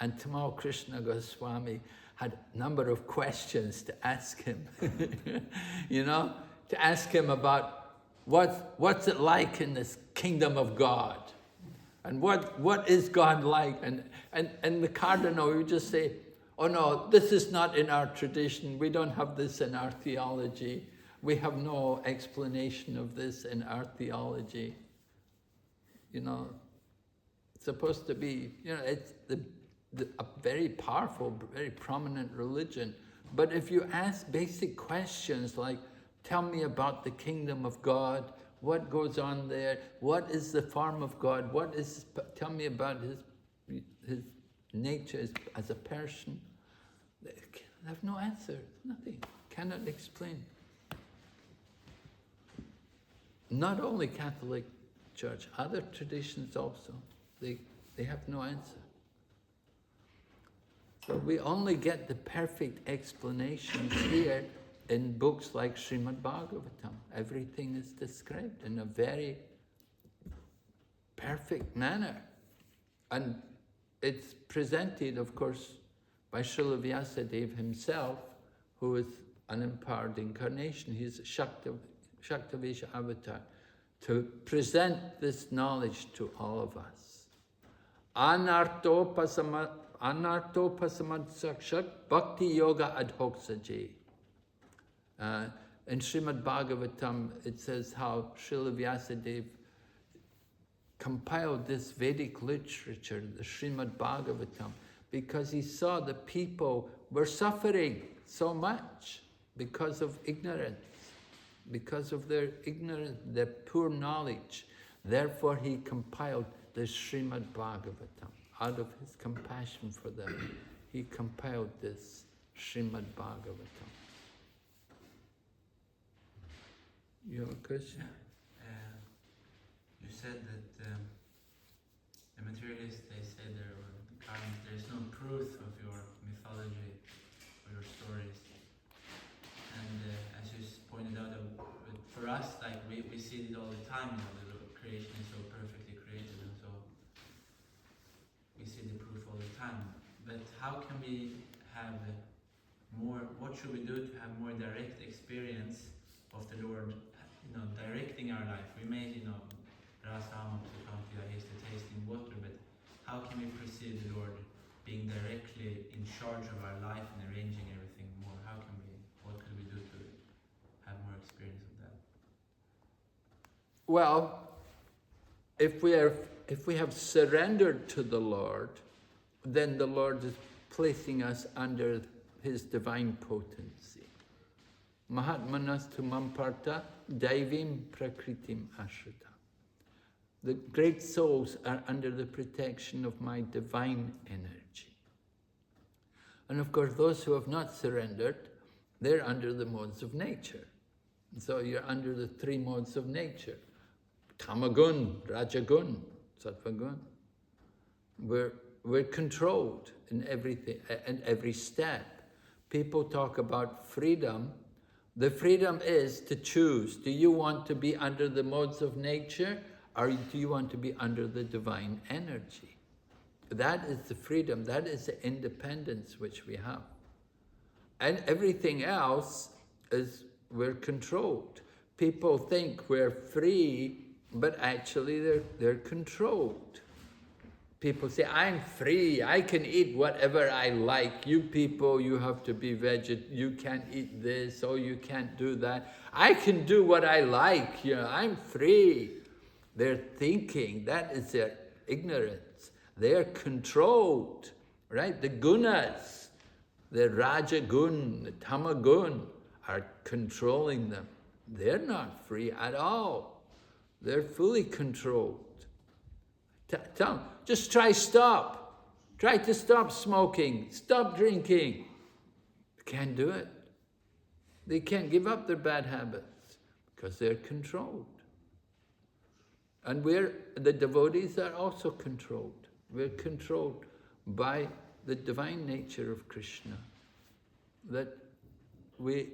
[SPEAKER 1] And Tamal Krishna Goswami had a number of questions to ask him. You know, to ask him about what's it like in this kingdom of God? And what is God like? And the cardinal would just say, oh no, this is not in our tradition. We don't have this in our theology. We have no explanation of this in our theology. You know, it's supposed to be, you know, it's a very powerful, very prominent religion. But if you ask basic questions like, tell me about the kingdom of God, what goes on there, what is the form of God, tell me about his nature as a person, they have no answer, nothing, cannot explain. Not only Catholic Church, other traditions also, they have no answer. So we only get the perfect explanations here in books like Srimad Bhagavatam. Everything is described in a very perfect manner. And it's presented, of course, by Srila Vyasadeva himself, who is an empowered incarnation. He's a Shaktavesha avatar, to present this knowledge to all of us. Anartopasamadsakshat bhakti yoga adhoksaji. In Srimad Bhagavatam, it says how Srila Vyasadeva compiled this Vedic literature, the Srimad Bhagavatam, because he saw the people were suffering so much because of ignorance, because of their ignorance, their poor knowledge. Therefore, he compiled the Srimad Bhagavatam. Out of his compassion for them, he compiled this Srimad Bhagavatam. You have a question?
[SPEAKER 5] You said that the materialists, they say there's no proof of your mythology or your stories. And as you pointed out, for us, like we see it all the time, the creation is so perfectly created, and so we see the proof all the time. But how can we have more, what should we do to have more direct experience of the Lord, directing our life? We may, Rasam, is the tasting water, but how can we perceive the Lord being directly in charge of our life and arranging everything more? What could we do to have more experience of that?
[SPEAKER 1] Well, if we have surrendered to the Lord, then the Lord is placing us under his divine potency. Mahatmanas tu mamparta daivim prakritim ashrita. The great souls are under the protection of my divine energy. And of course, those who have not surrendered, they're under the modes of nature. So you're under the three modes of nature. Tamagun, Rajagun, Sattvagun. We're controlled in everything, in every step. People talk about freedom. The freedom is to choose. Do you want to be under the modes of nature, or do you want to be under the divine energy? That is the freedom, that is the independence which we have. And everything else is we're controlled. People think we're free, but actually they're controlled. People say, I'm free, I can eat whatever I like. You people, you have to be vegetarian, you can't eat this, or you can't do that. I can do what I like, I'm free. They're thinking, that is their ignorance. They're controlled, right? The gunas, the rajagun, the tamagun are controlling them. They're not free at all. They're fully controlled. Tell them, just try stop. Try to stop smoking, stop drinking. They can't do it. They can't give up their bad habits because they're controlled. And the devotees are also controlled. We're controlled by the divine nature of Krishna. That we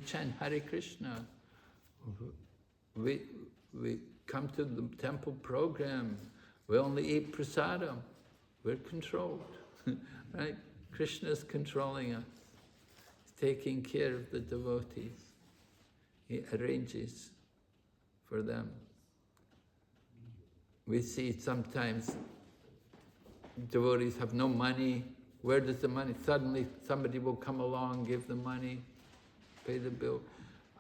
[SPEAKER 1] chant Hare Krishna. We come to the temple program. We only eat prasadam. We're controlled, right? Krishna's controlling us. He's taking care of the devotees. He arranges for them. We see sometimes devotees have no money. Where does the money? Suddenly somebody will come along, give the money, pay the bill.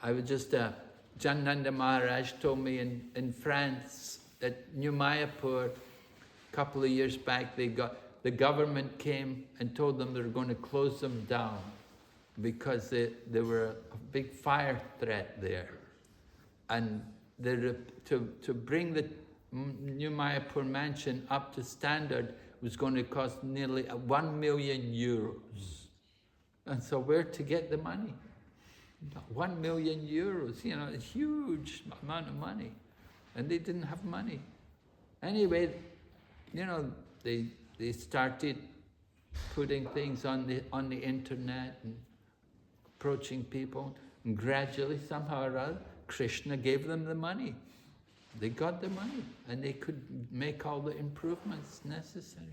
[SPEAKER 1] I was just, Jananda Maharaj told me in France, at New Mayapur, a couple of years back, the government came and told them they were going to close them down because there were a big fire threat there. And to bring the New Mayapur mansion up to standard was going to cost nearly 1 million euros. And so where to get the money? 1 million euros, a huge amount of money. And they didn't have money. Anyway, they started putting things on the internet and approaching people, and gradually, somehow or other, Krishna gave them the money. They got the money, and they could make all the improvements necessary.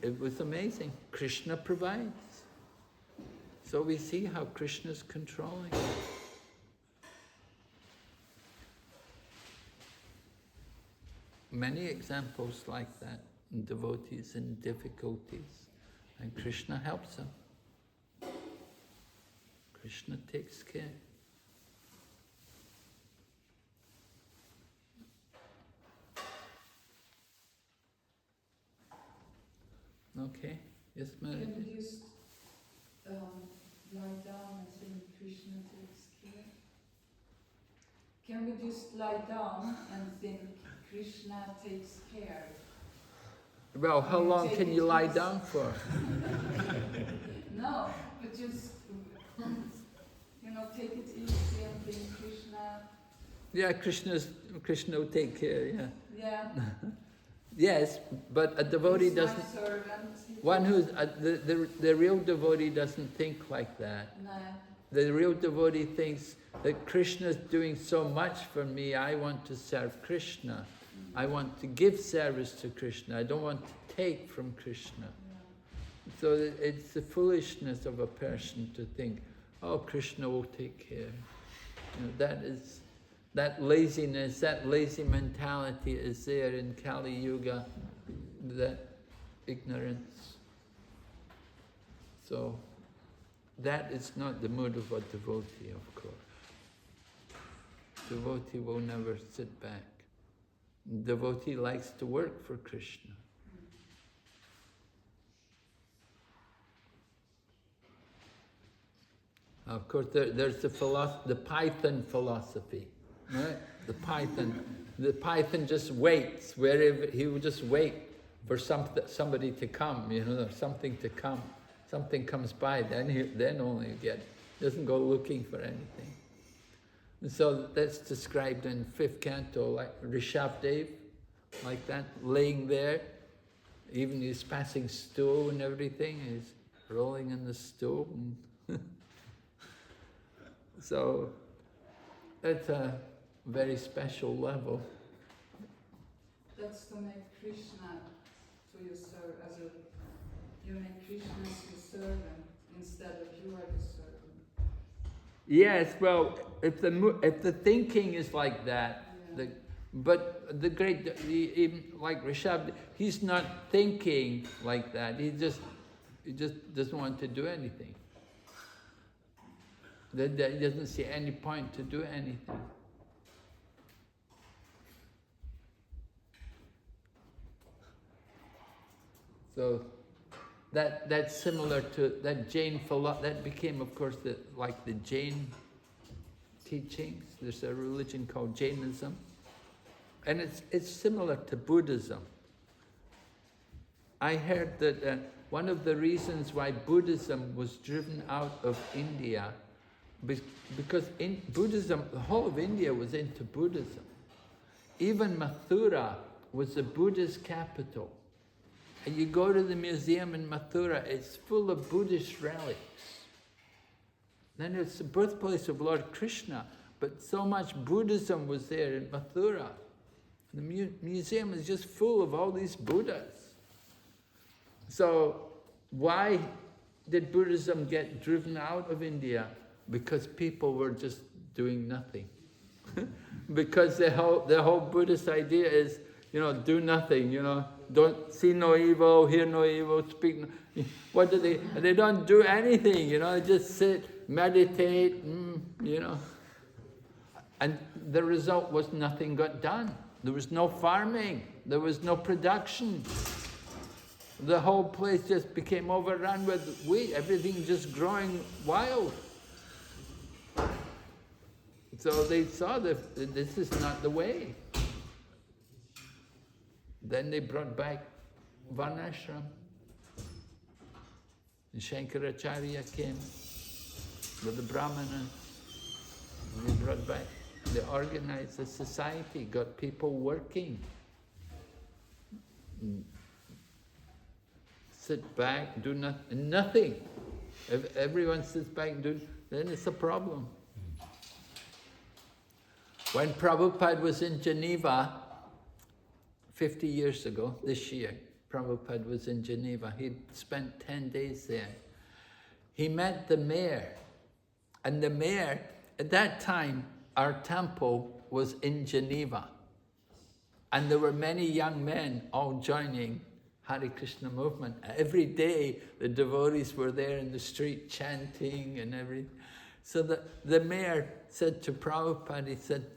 [SPEAKER 1] It was amazing. Krishna provides. So we see how Krishna's controlling. Many examples like that, devotees in difficulties, and Krishna helps them. Krishna takes care. Okay, yes, Mary.
[SPEAKER 3] Can we just lie down and think Krishna takes care? Can we just lie down and think Krishna takes care?
[SPEAKER 1] Well, how long can you lie down for?
[SPEAKER 3] No, but just, take it easy and think Krishna.
[SPEAKER 1] Yeah, Krishna will take care, yeah.
[SPEAKER 3] Yeah.
[SPEAKER 1] Yes, but a devotee
[SPEAKER 3] He's my
[SPEAKER 1] doesn't...
[SPEAKER 3] servant.
[SPEAKER 1] One who's... the real devotee doesn't think like that.
[SPEAKER 3] No.
[SPEAKER 1] The real devotee thinks that Krishna's doing so much for me, I want to serve Krishna. I want to give service to Krishna. I don't want to take from Krishna.
[SPEAKER 3] Yeah.
[SPEAKER 1] So it's the foolishness of a person to think, oh, Krishna will take care. That laziness, that lazy mentality is there in Kali Yuga, that ignorance. So that is not the mood of a devotee, of course. Devotee will never sit back. Devotee likes to work for Krishna. Of course, there's the Python philosophy, right? The Python just waits wherever he will just wait for somebody to come, or something to come. Something comes by, then only you get. Doesn't go looking for anything. And so that's described in 5th canto, like Rishabdev, like that, laying there. Even he's passing stool and everything. He's rolling in the stool. So that's a very special level.
[SPEAKER 3] That's to make Krishna to your servant. You make Krishna as your servant instead of you are the servant.
[SPEAKER 1] Yes, well, if the thinking is like that,
[SPEAKER 3] Yeah.
[SPEAKER 1] but the great, even like Rishabh, he's not thinking like that. He just doesn't want to do anything. He doesn't see any point to do anything. So that's similar to that Jain philosophy. That became, of course, like the Jain teachings. There's a religion called Jainism, and it's similar to Buddhism. I heard that one of the reasons why Buddhism was driven out of India, because in Buddhism, the whole of India was into Buddhism. Even Mathura was a Buddhist capital. And you go to the museum in Mathura, it's full of Buddhist relics. Then it's the birthplace of Lord Krishna, but so much Buddhism was there in Mathura. The museum is just full of all these Buddhas. So why did Buddhism get driven out of India? Because people were just doing nothing. Because the whole Buddhist idea is, do nothing, don't see no evil, hear no evil, speak no... What do they... They don't do anything, they just sit, meditate, And the result was nothing got done. There was no farming, there was no production. The whole place just became overrun with wheat, everything just growing wild. So they saw that this is not the way. Then they brought back Varnashram. And Shankaracharya came with the Brahmanas. And they brought back, they organized a society, got people working. Sit back, do nothing. If everyone sits back and does, then it's a problem. When Prabhupada was in Geneva, 50 years ago, this year, Prabhupada was in Geneva. He'd spent 10 days there. He met the mayor. And the mayor, at that time, our temple was in Geneva. And there were many young men all joining Hare Krishna movement. Every day, the devotees were there in the street chanting and everything. So the mayor said to Prabhupada, he said,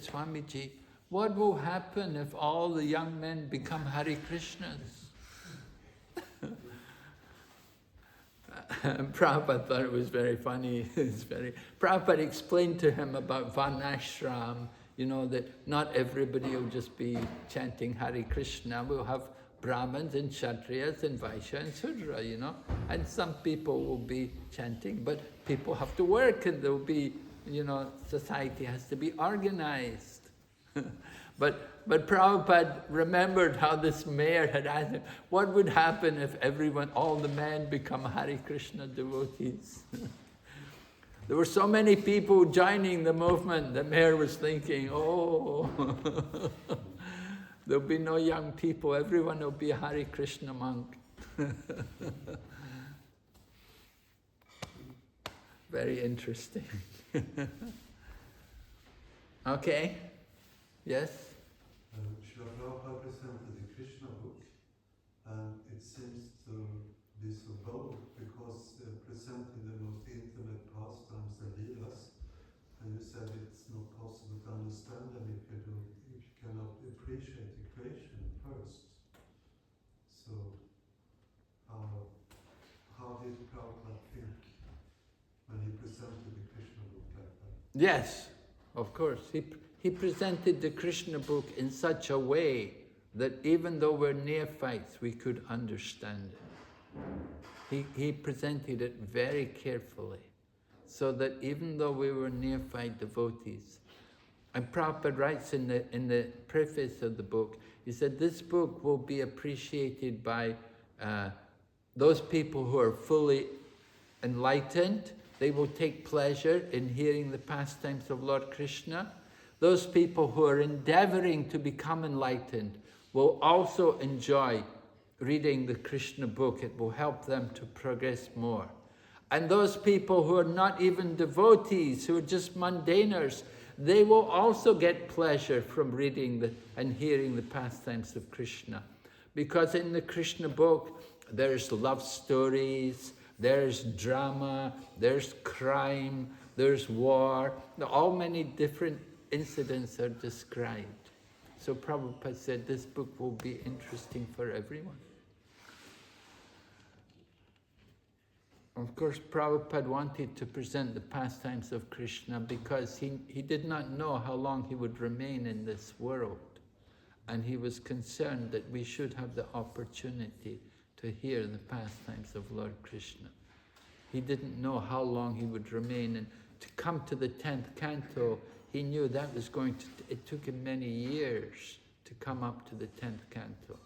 [SPEAKER 1] Swamiji, what will happen if all the young men become Hare Krishnas? And Prabhupada thought it was very funny. Prabhupada explained to him about Varnashram, you know, that not everybody will just be chanting Hare Krishna. We'll have Brahmins and Kshatriyas and Vaishya and Sudra, you know. And some people will be chanting, but people have to work and there'll be, you know, society has to be organized. But Prabhupada remembered how this mayor had asked him, what would happen if everyone, all the men become Hare Krishna devotees? There were so many people joining the movement, the mayor was thinking, oh, there'll be no young people, everyone will be a Hare Krishna monk. Very interesting. Okay, yes?
[SPEAKER 6] Srila Prabhupada presented the Krishna book, and it seems to be so bold because presenting the most intimate pastimes and leelas, and you said it's not possible to understand them if you cannot appreciate the creation first. So, how did Prabhupada think when he presented the Krishna book like that?
[SPEAKER 1] Yes, of course. He presented the Krishna book in such a way that even though we're neophytes, we could understand it. He presented it very carefully, so that even though we were neophyte devotees, and Prabhupada writes in the preface of the book, he said this book will be appreciated by those people who are fully enlightened. They will take pleasure in hearing the pastimes of Lord Krishna. Those people who are endeavoring to become enlightened will also enjoy reading the Krishna book. It will help them to progress more. And those people who are not even devotees, who are just mundaners, they will also get pleasure from reading and hearing the pastimes of Krishna. Because in the Krishna book, there's love stories, there's drama, there's crime, there's war, all many different incidents are described. So Prabhupada said this book will be interesting for everyone. Of course, Prabhupada wanted to present the pastimes of Krishna because he did not know how long he would remain in this world. And he was concerned that we should have the opportunity to hear the pastimes of Lord Krishna. He didn't know how long he would remain, and to come to the 10th canto, he knew that was it took him many years to come up to the 10th canto.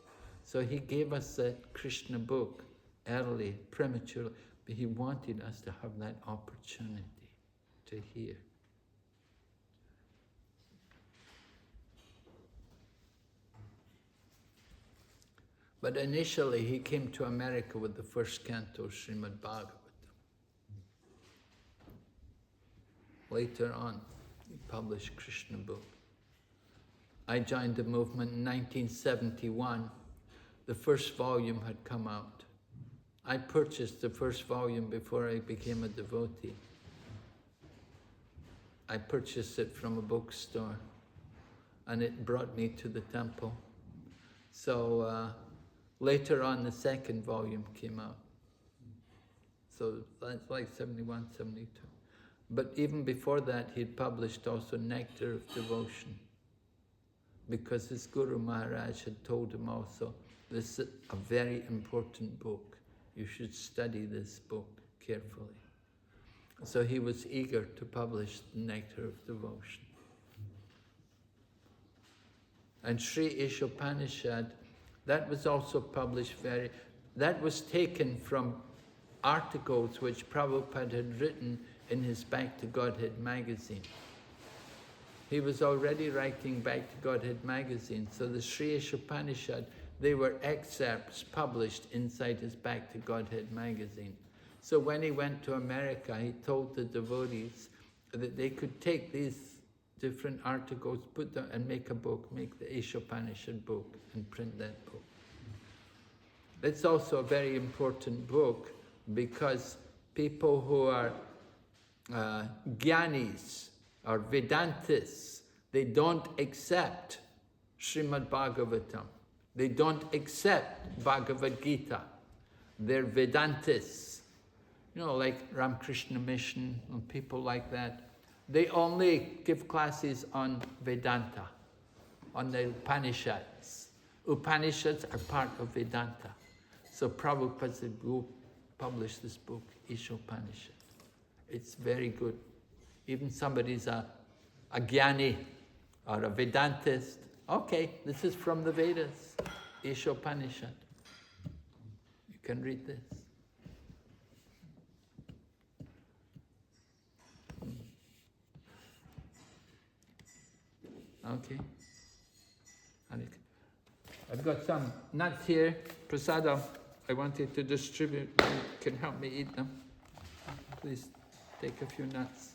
[SPEAKER 1] So he gave us the Krishna book early, prematurely, but he wanted us to have that opportunity to hear. But initially he came to America with the first canto, Srimad Bhagavatam. Later on, he published Krishna book. I joined the movement in 1971. The first volume had come out. I purchased the first volume before I became a devotee. I purchased it from a bookstore, and it brought me to the temple. So later on, the second volume came out. So that's like 71, 72. But even before that, he had published also Nectar of Devotion, because his Guru Maharaj had told him also, this is a very important book. You should study this book carefully. So he was eager to publish Nectar of Devotion. And Sri Ishopanishad, that was also published that was taken from articles which Prabhupada had written in his Back to Godhead magazine. He was already writing Back to Godhead magazine, so the Sri Ishopanishad, they were excerpts published inside his Back to Godhead magazine. So when he went to America, he told the devotees that they could take these different articles, put them and make a book, make the Ishopanishad book and print that book. It's also a very important book because people who are Gyanis or Vedantists, they don't accept Srimad Bhagavatam. They don't accept Bhagavad Gita. They're Vedantists. You know, like Ramakrishna Mission and people like that. They only give classes on Vedanta, on the Upanishads. Upanishads are part of Vedanta. So Prabhupada said, go publish this book, Ishopanishad. It's very good. Even somebody's a Jnani or a Vedantist. Okay, this is from the Vedas, Ishopanishad. You can read this. Okay. I've got some nuts here, prasadam. I wanted to distribute. You can help me eat them. Please take a few nuts.